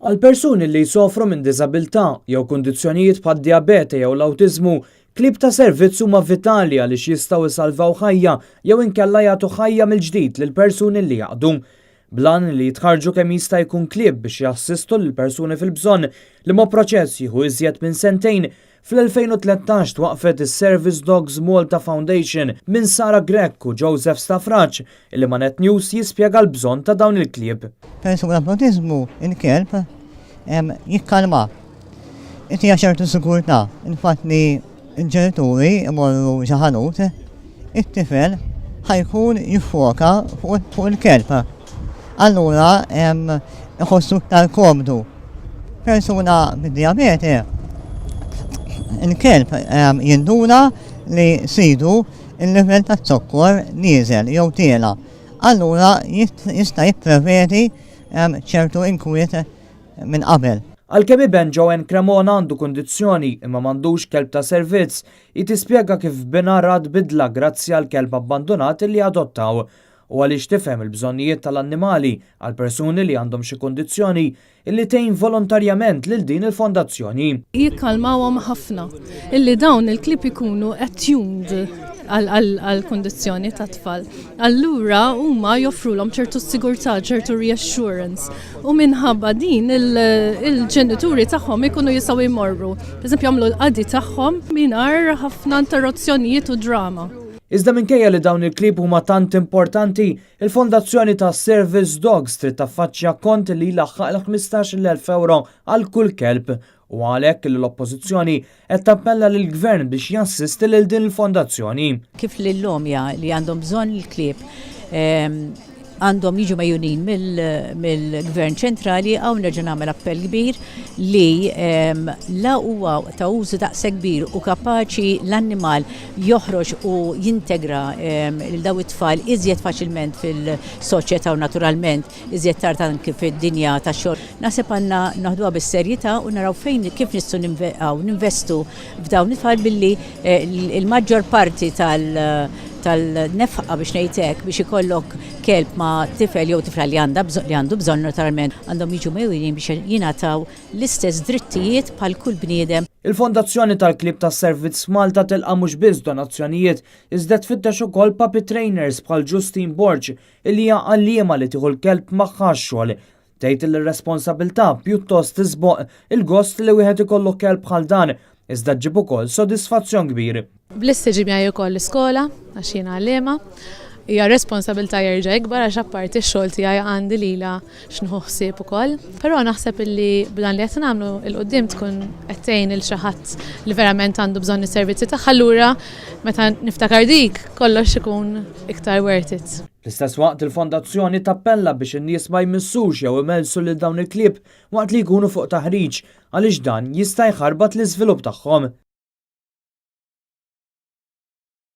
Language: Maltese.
Għal persuni li jsofru minn diżabilità jew kundizzjonijiet bħad diabete jew l-awtiżmu, klib ta' servizz huma vitali għaliex jistgħu jsalvaw ħajja jew inkella jagħtu ħajja mill-ġdid lil persuni li jaqdu. Blan li jitħarġu kemm jista' jkun klieb biex jassistu lil persuni fil-bżonn li ma' proċess jieħu iżjed minn sentejn. Fl-2013 twaqfet is-Service Dogs Malta Foundation minn Sara Grek u Joseph Stafraċ illi ma' Net News jispjega l-bżonn ta' dawn il-klieb. Persuna b'autizmu il-kelb jikkalma. Inti ċertu sigurtà, infatt li l-ġenituri imorru xi ħanut, it-tifel ħajkun jiffoka fuq il-kelb. Allura iħossu iktar komdu. Persuna bid-diabete il-kelb jinduna li sidu il-level ta' zokkor nieżel jew tiela. Allura jista' jipprevedi ċertu inkwiet minn qabel. Għalkemm iben Joan Cremona għandu kundizzjoni imma m'għandux kelb ta' servizz, jitispjega kif bina rad bidla grazzi għal kelb abbandonat li adottaw u għaliex tifhem il-bżonnijiet tal-annimali għal persuni li għandhom xi kundizzjoni illi tgħin volontarjament lil din il-fondazzjoni. Jikkalmawhom ħafna illi dawn il-klieb ikunu attuned għal kundizzjoni ta' tfal. Allura huma joffrulhom ċertu sigurtà, ċertu reassurance. U minħabba din il-ġenituri tagħhom ikunu jistgħu jmorru. Pereżempju jagħmlu l-qadi tagħhom mingħajr ħafna interruzzjonijiet u drama. Iżda minkejja li dawn il-klieb huma tant importanti, il-fondazzjoni ta' Service Dogs trid taffaċċja kont li laħħaq il-15,000 euro għal kull kelb u għalhekk l-oppożizzjoni qed tappella lill-Gvern biex jassisti lil din il-fondazzjoni. Kif lill-omja li għandhom bżonn il-klieb għandhom jiġu mejjunin mill-Gvern ċentrali għaw nerġa' nagħmel appell kbir li la huwa ta' użu daqshekk kbir u kapaċi l-annimal joħroġ u jintegra lil daw it-tfal iżjed faċilment fil-soċjetà u naturalment iżjed tard anke fid-dinja tax-xogħol. Naħseb għandna naħduha bis-serjetà u naraw fejn kif nistgħu ninvestu f'dawn it-tfal billi il-maġġor parti tal-nefqa biex ngħidlek biex ikollok kelb ma' tifel jew tifla li għandu bżonn naturalment għandhom jiġu mewwinin biex jingħataw l-istess drittijiet bħal kull bniedem. Il-Fondazzjoni tal-Klieb tas-Servizz Malta tilqa' mhux biss donazzjonijiet iżda tfittex ukoll puppy trainers bħal Justine Borg illi hija għalliema li tieħu l-kelb magħha x-xogħol. Tgħid li r-responsabilità pjuttost tisboq il-gost li wieħed ikollu kelb bħal dan iżda ġġib ukoll sodisfazzjon kbir. Blissi ġib miegħi wkoll l-iskola għax jiena għalliema. Hija responsabilità jerġa' ikbar għax apparti x-xogħol tiegħi għandi lilha x'nieħu ħsieb ukoll. Però naħseb illi b'dan li qed nagħmlu il-qudiem tkun qed tgħin il xi ħadd li verament għandu bżonn is-servizzi tagħha allura meta niftakar dik kollox ikun iktar worth it. L-istess waqt il-fondazzjoni tappella biex in-nies ma jmissux jew imelsu lil dawn il-klieb waqt li jkunu fuq taħriġ għaliex dan jista' jħarbat l-iżvilupp tagħhom.